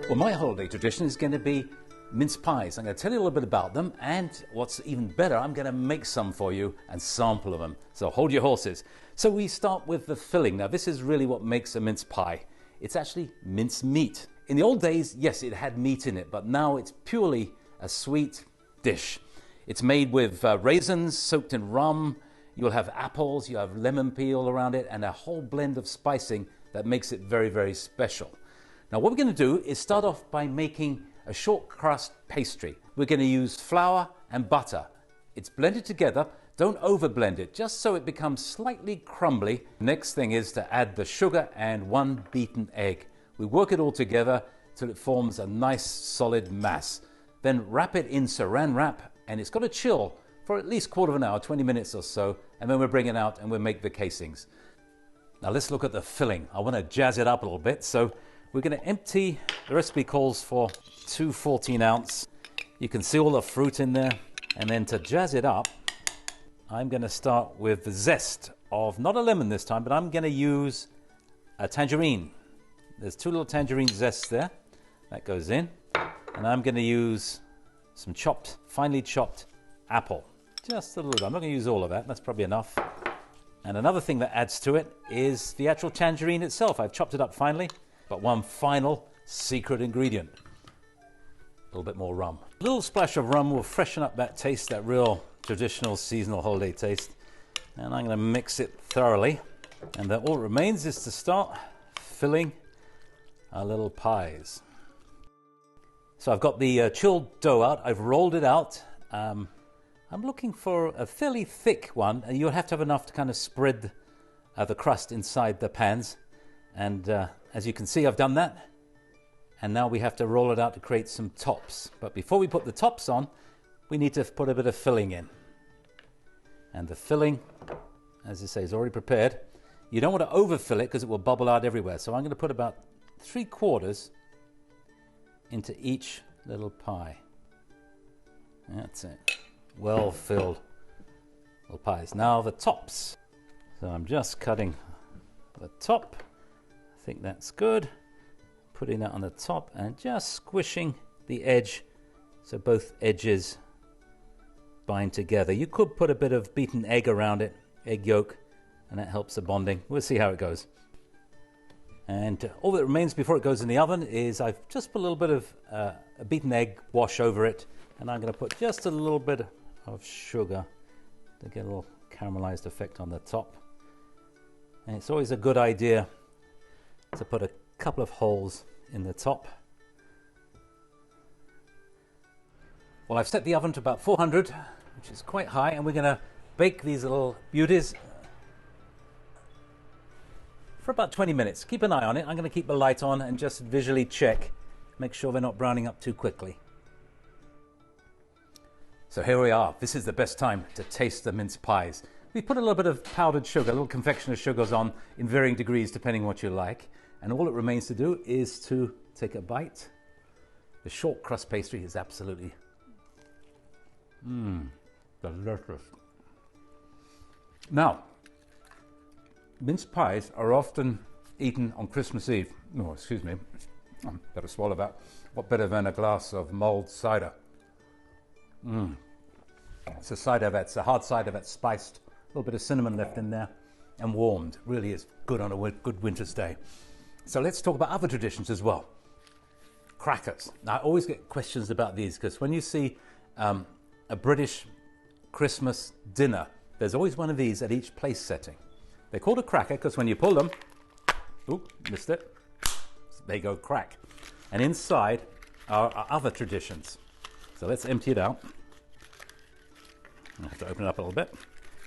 Well, my holiday tradition is going to be mince pies. I'm going to tell you a little bit about them, and what's even better, I'm going to make some for you and sample them. So hold your horses. So we start with the filling. Now this is really what makes a mince pie. It's actually mince meat. In the old days, yes, it had meat in it, but now it's purely a sweet dish. It's made with raisins soaked in rum. You'll have apples, you have lemon peel around it, and a whole blend of spicing that makes it very, very special. Now what we're going to do is start off by making a short crust pastry. We're going to use flour and butter. It's blended together. Don't over blend it, just so it becomes slightly crumbly. Next thing is to add the sugar and 1 beaten egg. We work it all together till it forms a nice solid mass. Then wrap it in saran wrap, and it's got to chill for at least quarter of an hour, 20 minutes or so, and then we'll bring it out and we'll make the casings. Now let's look at the filling. I want to jazz it up a little bit, so we're going to empty. The recipe calls for 2 14-ounce. You can see all the fruit in there. And then to jazz it up, I'm going to start with the zest of, not a lemon this time, but I'm going to use a tangerine. There's 2 little tangerine zests there. That goes in. And I'm going to use some finely chopped apple. Just a little bit. I'm not going to use all of that. That's probably enough. And another thing that adds to it is the actual tangerine itself. I've chopped it up finely. But one final secret ingredient, a little bit more rum. A little splash of rum will freshen up that taste, that real traditional seasonal holiday taste. And I'm going to mix it thoroughly. And then all that remains is to start filling our little pies. So I've got the chilled dough out. I've rolled it out. I'm looking for a fairly thick one, and you'll have to have enough to kind of spread the crust inside the pans. And as you can see, I've done that. And now we have to roll it out to create some tops. But before we put the tops on, we need to put a bit of filling in. And the filling, as I say, is already prepared. You don't want to overfill it because it will bubble out everywhere. So I'm going to put about 3/4 into each little pie. That's it. Well filled little pies. Now the tops. So I'm just cutting the top. I think that's good. Putting that on the top and just squishing the edge so both edges bind together. You could put a bit of beaten egg around it, egg yolk, and that helps the bonding. We'll see how it goes. And all that remains before it goes in the oven is I've just put a little bit of a beaten egg wash over it, and I'm going to put just a little bit of sugar to get a little caramelized effect on the top. And it's always a good idea to put a couple of holes in the top. Well, I've set the oven to about 400, which is quite high, and we're going to bake these little beauties for about 20 minutes. Keep an eye on it. I'm going to keep the light on and just visually check, make sure they're not browning up too quickly. So here we are. This is the best time to taste the mince pies. We put a little bit of powdered sugar, a little confectioner's sugars on in varying degrees depending what you like. And all it remains to do is to take a bite. The short crust pastry is absolutely delicious. Now, mince pies are often eaten on Christmas Eve. Oh, excuse me. Better swallow that. What better than a glass of mulled cider? It's a cider that's a hard cider that's spiced, a little bit of cinnamon left in there, and warmed. Really is good on a good winter's day. So let's talk about other traditions as well. Crackers. Now, I always get questions about these because when you see a British Christmas dinner, there's always one of these at each place setting. They're called a cracker because when you pull them, oop, missed it, they go crack. And inside are other traditions. So let's empty it out. I have to open it up a little bit,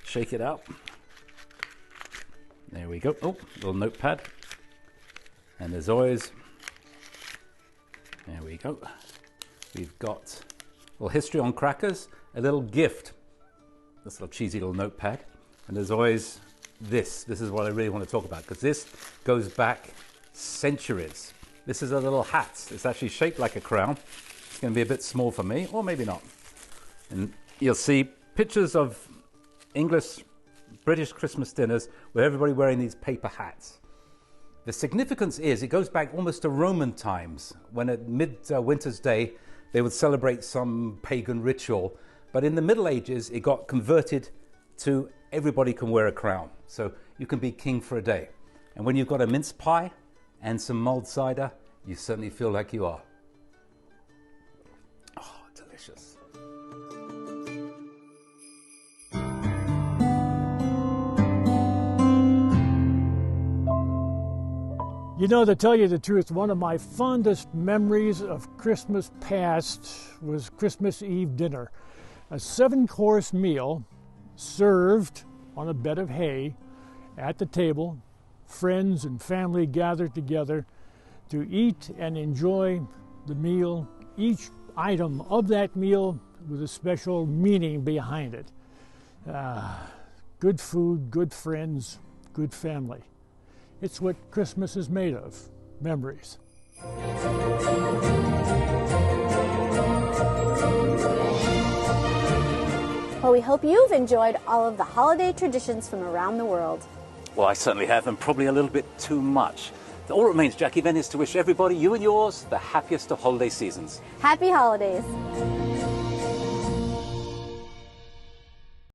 shake it out. There we go. Oh, little notepad. And there's always, there we go. We've got a little history on crackers, a little gift, this little cheesy little notepad. And there's always this. This is what I really want to talk about because this goes back centuries. This is a little hat. It's actually shaped like a crown. It's going to be a bit small for me, or maybe not. And you'll see pictures of English British Christmas dinners with everybody wearing these paper hats. The significance is it goes back almost to Roman times, when at Winter's Day they would celebrate some pagan ritual. But in the Middle Ages, it got converted to everybody can wear a crown. So you can be king for a day. And when you've got a mince pie and some mulled cider, you certainly feel like you are. Oh, delicious. You know, to tell you the truth, one of my fondest memories of Christmas past was Christmas Eve dinner. A 7-course meal served on a bed of hay at the table, friends and family gathered together to eat and enjoy the meal, each item of that meal with a special meaning behind it. Good food, good friends, good family. It's what Christmas is made of, memories. Well, we hope you've enjoyed all of the holiday traditions from around the world. Well, I certainly have, and probably a little bit too much. All that remains, Jackie, then, is to wish everybody, you and yours, the happiest of holiday seasons. Happy holidays.